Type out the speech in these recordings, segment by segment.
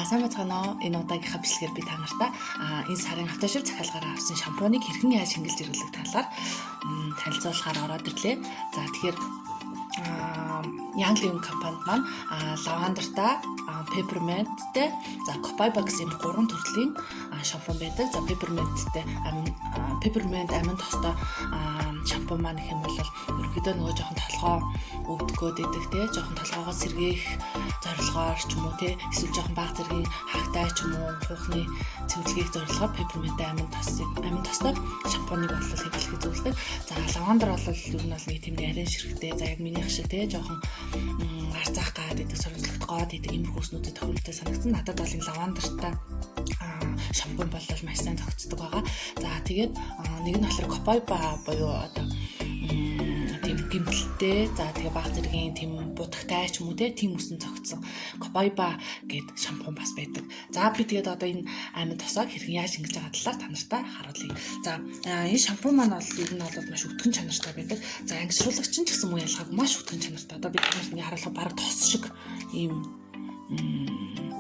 сайн байцгаана уу? Энэ удаагийнхаа бичлэгээр би та нартай энэ сарын автошив захиалгаараа авсан шампуныг хэрхэн яаж шингэлж ирүүлэх талаар танилцуулахаар ороод ирлээ. За тэгэхээр Young Living компанид маань лавандартай, peppermintтэй, за copaiba гэсэн гурван төрлийн шампунь байдаг. За peppermint амин тостой шампунь маань гэх юм бол ерөнхийдөө нөгөө жоохон толгоо өвдгөөд идэг те, жоохон толгоогоо сэргээх зорилгоор ч юм уу те, эсвэл жоохон бага зэргийн хагтай ч юм уу хуухны цэвэрлэгийг зорилгоор peppermint амин тостой шампуныг хэвлэхэд зөвлөдөг. За лавандер бол ер нь нэг тийм нарийн ширхтэй, за яг минийх шиг те, жоохон арцаах гад идэг, сорилт гоод идэг юм хүүснүүдэд тохиромжтой санагдсан. Надад бол энэ лавандартай шампунь бол маш сайн тогтцдог байгаа. За тэгээд нэг нь болохоор copaiba буюу одоо тийм гимтэлтэй, за тэгээ бага зэргийн тийм будагтай ч юм уу тийм үсэн цогцсон copaiba гэдэг шампунь бас байдаг. За би тэгээд одоо энэ амин тосоог хэрхэн яаж шингэж байгаа талаар та нартай харуулъя. За энэ шампунь маань бол ер нь бол маш өтгөн чанартай байдаг. За ангисруулагч ч гэсэн муу ялгаагүй маш өтгөн чанартай. Одоо би танарт ингээ харуулах бараг тос шиг ийм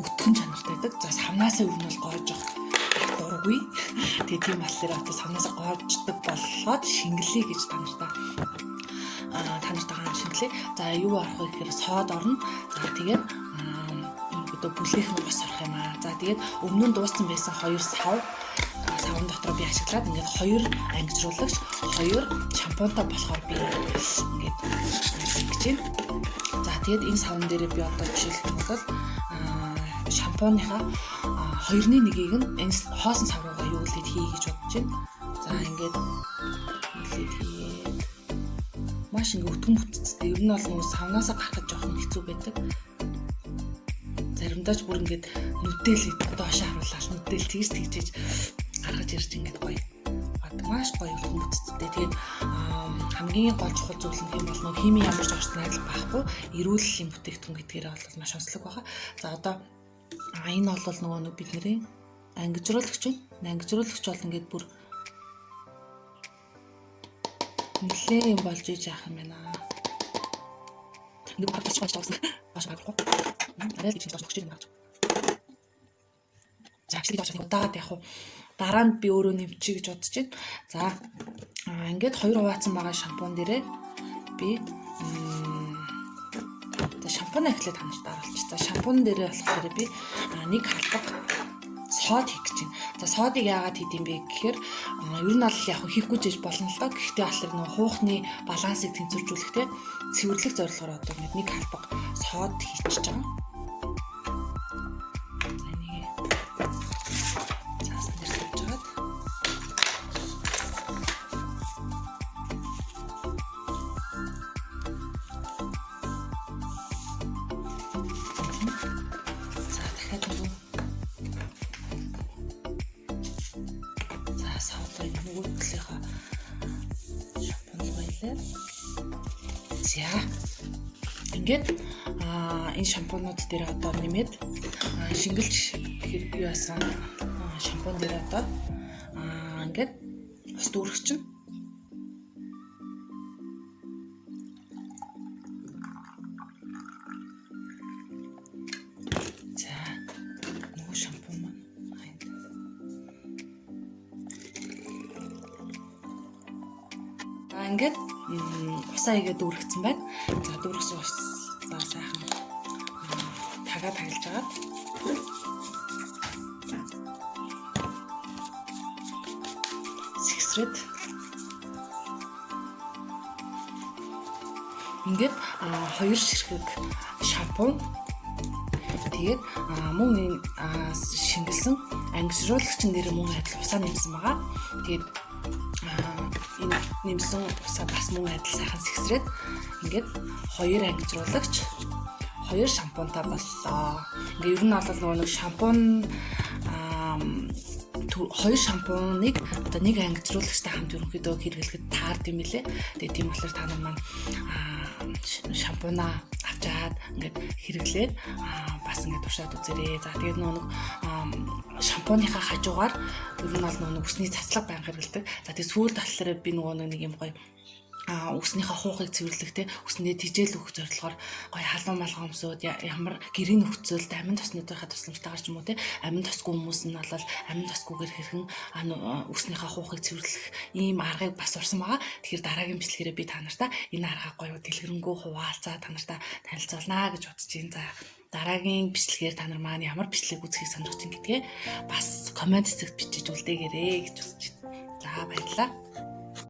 өтгөн чанартай байдаг. За савнаасаа ер нь бол гоож дургүй. Тэгээ тийм болохоор одоо савнаасаа гоождаг болоод шингэлье гэж та нартайгаа шингэлье. За юу арах вэ гэхээр сод орно. За тэгээд одоо бүлээх нь бас орох юм аа. За тэгээд өмнө нь дууссан байсан 2 савн дотор би ашиглаад ингээд 2 ангижруулагч 2 шампунтай болохоор би ингээд шингэж байна. За тэгээд энэ савн дээрээ би одоо жишээлбэл бол шампуныхаа 2-1-ийг нь энэ хоосон сав руугаа юу үлээд хий гэж бодож байна. За ингээд үлээд хийгээд маш ингээд өтгөн бүтцтэй. Ер нь бол нөгөө савнаасаа гарахад жоохон хэцүү байдаг. Заримдаа ч бүр ингээд нүдэл доош харуулаад нүдэл тэгж гаргаж ирж ингээд гоё. Маш гоё өтгөн бүтцтэй. Тэгээд хамгийн гол чухал зүйл нь юм бол нөгөө хими ямар ч орчин найдвар байхгүй эрүүл бүтээгдэхүүн гэдгээрээ бол маш онцлог байгаа. За одоо энэ бол нөгөө бидний ангижруулагч байна. Ангижруулагч бол ингээд бүр нэлээ юм болж иж яах юм байна. Ингээд багтаж байгаа бас баггүй. Арай л гэж бодож байна. За хэвлэж байгаа удаагаад яг уу дараа нь би өөрөө нэмчихье гэж бодож байна. За ингээд 2 хуваацсан байгаа шампунь дээрээ би шампунь эхлээд та нарт харуулчих. За шампунь дээрээ болохоор би нэг халбаг сод хийх гэж байна. За содыг яагаад хийдэм бэ гэхээр ер нь бол яг хийхгүй жиж болно л доо. Гэхдээ болохоор нөгөө хуухны балансыг тэнцвэржүүлэх те цэвэрлэх зорилгоор одоо нэг халбаг сод хийчихэж байгаа. За ингээд энэ шампунууд дээр одоо нэмээд шингэлж хэрэг яасан шампунь дээр одоо ингээд ус дүүрэх чинь. За нөгөө шампунь маань ингээд усаа игээд дүүргэсэн байна. За дүүргэсэн усаа сайхан тагаад таглаж агаад сэгсрээд ингээд 2 ширхэг шампунь тэгээд мөн энэ шингэлсэн ангижруулагчин дээр мөн адил усаа нэмсэн байгаа. Тэгээд энэ нэмсэн усаа бас мөн адил сайхан сэгсрээд ингээд 2 ангижруулагч 2 шампунтай боллоо. Ингээ ер нь бол нэг шампунь 2 шампуныг одоо нэг ангижруулагчтай хамт ерөнхийдөө хэрэглэхэд таард юм билэ. Тэгээ тийм болохоор та нар маань шампунаа авчаад ингээд хэрэглээд бас ингээд туршаад үзээрэй. За тэгээд нэг шампуныхаа хажуугаар ер нь бол нэг үсний цацлаг байнга хэрэглэдэг. За тэгээд сүүл талаараа би нэг юм гоё үснийхээ хуухыг цэвэрлэх те үсэндээ тижэл өгөх зорилгоор гоё халуун малгай өмсөд ямар гэрийн нөхцөлд амин тоснуудынхаа тусламжтайгаар ч юм уу те амин тосгүй хүмүүс нь бол амин тосгүйгээр хэрхэн үснийхээ хуухыг цэвэрлэх ийм аргыг бас урсан байгаа. Тэгэхээр дараагийн бичлэгээрээ би та нартай энэ аргаа гоё дэлгэрэнгүй хуваалцаа та нартай танилцуулнаа гэж бодож байна. За дараагийн бичлэгээр та нар маань ямар бичлэг үзэхийг сонирхож байна гэдгээ бас комент хэсэгт бичиж үлдээгээрэй гэж бодож байна. За баярлалаа.